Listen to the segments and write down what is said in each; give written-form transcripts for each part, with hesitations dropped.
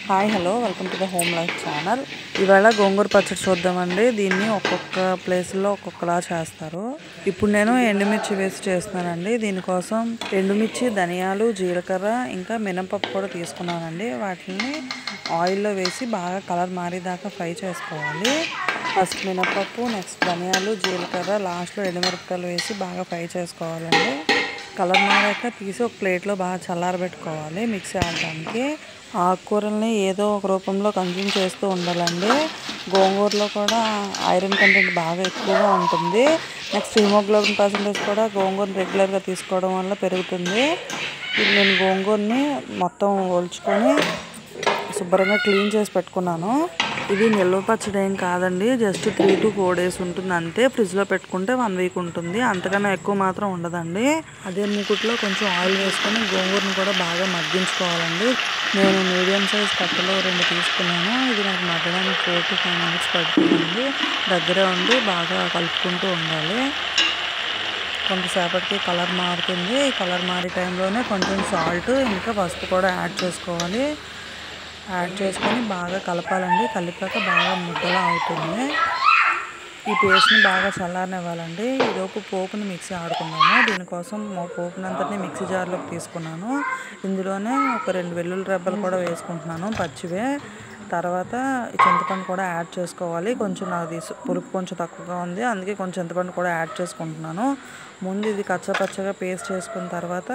Hi hello welcome to the home life channel. ఇవాళ గోంగూర పచ్చడి చూద్దామండి. దీన్ని ఒక్కొక్క ప్లేస్లో ఒక్కొక్కలా చేస్తారు. ఇప్పుడు నేను ఎండుమిర్చి వేసి చేస్తున్నానండి. దీనికోసం ఎండుమిర్చి, ధనియాలు, జీలకర్ర ఇంకా మినపప్పు కూడా తీసుకున్నానండి. వాటిని ఆయిల్లో వేసి బాగా కలర్ మారేదాకా ఫ్రై చేసుకోవాలి. ఫస్ట్ మినపప్పు, నెక్స్ట్ ధనియాలు, జీలకర్ర, లాస్ట్లో ఎండుమిరపకాయలు వేసి బాగా ఫ్రై చేసుకోవాలండి. కలర్ మారాక తీసి ఒక ప్లేట్లో బాగా చల్లారబెట్టుకోవాలి మిక్సీ ఆడడానికి. ఆకుకూరల్ని ఏదో ఒక రూపంలో కన్జ్యూమ్ చేస్తూ ఉండాలండి. గోంగూరలో కూడా ఐరన్ కంటెంట్ బాగా ఎక్కువగా ఉంటుంది. నెక్స్ట్ హిమోగ్లోబిన్ పర్సెంటేజ్ కూడా గోంగూరని రెగ్యులర్గా తీసుకోవడం వల్ల పెరుగుతుంది. ఇది నేను గోంగూరని మొత్తం ఒలుచుకొని శుభ్రంగా క్లీన్ చేసి పెట్టుకున్నాను. ఇది నిల్వ పచ్చడి ఏం కాదండి, జస్ట్ 3 to 4 days ఉంటుంది అంతే. ఫ్రిడ్జ్లో పెట్టుకుంటే 1 week ఉంటుంది, అంతకన్నా ఎక్కువ మాత్రం ఉండదండి. అదే మూకుట్లో కొంచెం ఆయిల్ వేసుకొని గోంగూరని కూడా బాగా మగ్గించుకోవాలండి. నేను మీడియం సైజ్ కట్టలో 2 తీసుకున్నాను. ఇది నాకు మగ్గడానికి 4 to 5 minutes పడుతుందండి. దగ్గరే ఉండి బాగా కలుపుకుంటూ ఉండాలి. కొంతసేపటికి కలర్ మారుతుంది. ఈ కలర్ మారే టైంలోనే కొంచెం సాల్ట్ ఇంకా పసుపు కూడా యాడ్ చేసుకోవాలి. యాడ్ చేసుకొని బాగా కలపాలండి. కలిపాక బాగా ముద్దలా అవుతుంది. ఈ పేస్ట్ని బాగా చల్లారనివ్వాలండి. ఈలోపు పోపుని మిక్సీ ఆడుకున్నాము. దీనికోసం పోపునంతటిని మిక్సీ జార్లోకి తీసుకున్నాను. ఇందులోనే ఒక 2 వెల్లుల్లి రెబ్బలు కూడా వేసుకుంటున్నాను పచ్చివే. తర్వాత చింతపండు కూడా యాడ్ చేసుకోవాలి. కొంచెం నాకు పులుపు కొంచెం తక్కువగా ఉంది, అందుకే కొంచెం చింతపండు కూడా యాడ్ చేసుకుంటున్నాను. ముందు ఇది కచ్చపచ్చగా పేస్ట్ చేసుకున్న తర్వాత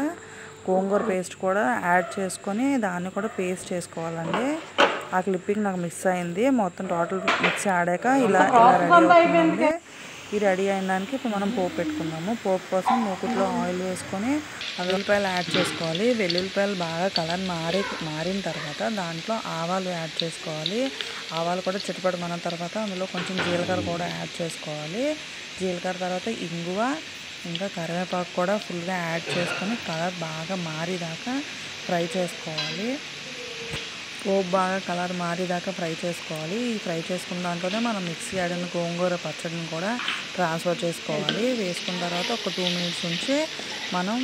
గోంగూర పేస్ట్ కూడా యాడ్ చేసుకొని దాన్ని కూడా పేస్ట్ చేసుకోవాలండి. ఆ క్లిప్పింగ్ నాకు మిస్ అయింది. మొత్తం టోటల్ మిక్సీ ఆడాక ఇలా రెడీ అవుతుందండి. ఈ రెడీ అయిన దానికి ఇప్పుడు మనం పోపు పెట్టుకుందాము. పోపు కోసం మూకుట్లో ఆయిల్ వేసుకొని వెల్లుల్లిపాయలు యాడ్ చేసుకోవాలి. వెల్లుల్లిపాయలు బాగా కలర్ మారిన తర్వాత దాంట్లో ఆవాలు యాడ్ చేసుకోవాలి. ఆవాలు కూడా చిటపటమన్న తర్వాత అందులో కొంచెం జీలకర్ర కూడా యాడ్ చేసుకోవాలి. జీలకర్ర తర్వాత ఇంగువ ఇంకా కరివేపాకు కూడా ఫుల్గా యాడ్ చేసుకొని కలర్ బాగా మారేదాకా ఫ్రై చేసుకోవాలి. పోపు బాగా కలర్ మారేదాకా ఫ్రై చేసుకోవాలి. ఈ ఫ్రై చేసుకున్న దాంట్లోనే మనం మిక్సీ ఆడిన గోంగూర పచ్చడిని కూడా ట్రాన్స్ఫర్ చేసుకోవాలి. వేసుకున్న తర్వాత ఒక 2 minutes ఉంచి మనం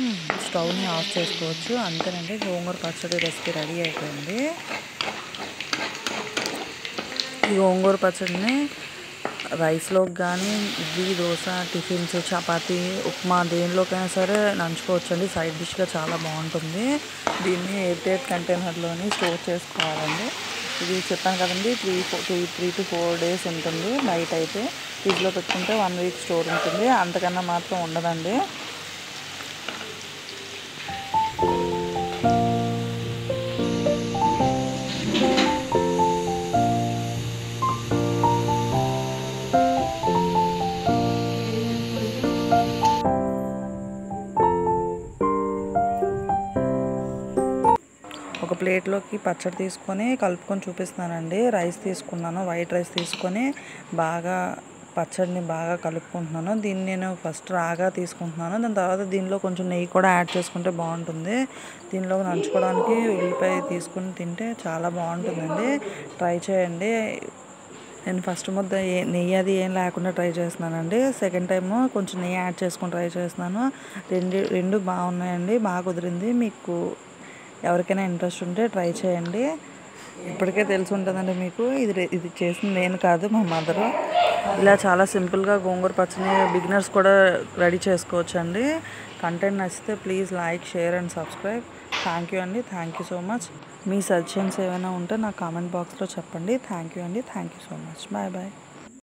స్టవ్ని ఆఫ్ చేసుకోవచ్చు. అంతేనండి, గోంగూర పచ్చడి రెసిపీ రెడీ అయిపోయింది. ఈ గోంగూర పచ్చడిని రైస్లోకి కానీ, ఇడ్లీ, దోశ, టిఫిన్స్, చపాతీ, ఉప్మా దేనిలోకైనా సరే నంచుకోవచ్చండి. సైడ్ డిష్గా చాలా బాగుంటుంది. దీన్ని ఎయిర్ టైట్ కంటైనర్లోని స్టోర్ చేసుకోవాలండి. ఇది చెప్పాను కదండి, 3 to 4 days ఉంటుంది. నైట్ అయితే ఫ్రిడ్జ్లో పెట్టుకుంటే 1 week స్టోర్ ఉంటుంది, అంతకన్నా మాత్రం ఉండదండి. ఒక ప్లేట్లోకి పచ్చడి తీసుకొని కలుపుకొని చూపిస్తున్నానండి. రైస్ తీసుకున్నాను, వైట్ రైస్ తీసుకొని బాగా పచ్చడిని బాగా కలుపుకుంటున్నాను. దీన్ని నేను ఫస్ట్ రాగా తీసుకుంటున్నాను. దాని తర్వాత దీనిలో కొంచెం నెయ్యి కూడా యాడ్ చేసుకుంటే బాగుంటుంది. దీనిలో నంచుకోవడానికి ఉల్లిపాయ తీసుకుని తింటే చాలా బాగుంటుందండి. ట్రై చేయండి. నేను ఫస్ట్ ముద్ద నెయ్యి అది ఏం లేకుండా ట్రై చేస్తున్నానండి. సెకండ్ టైము కొంచెం నెయ్యి యాడ్ చేసుకొని ట్రై చేస్తున్నాను. రెండు బాగున్నాయండి, బాగా కుదిరింది. మీకు ఎవరికైనా ఇంట్రెస్ట్ ఉంటే ట్రై చేయండి. ఇప్పటికే తెలిసి ఉంటుందండి మీకు, ఇది చేసింది నేను కాదు, మా మదరు. ఇలా చాలా సింపుల్గా గోంగూర పచ్చడిని బిగినర్స్ కూడా రెడీ చేసుకోవచ్చు అండి. కంటెంట్ నచ్చితే please like, share and subscribe. Thank you అండి. Thank you so much. మీ సజెషన్స్ ఏమైనా ఉంటే నా కామెంట్ బాక్స్లో చెప్పండి. థ్యాంక్ యూ అండి. Thank you so much. Bye bye.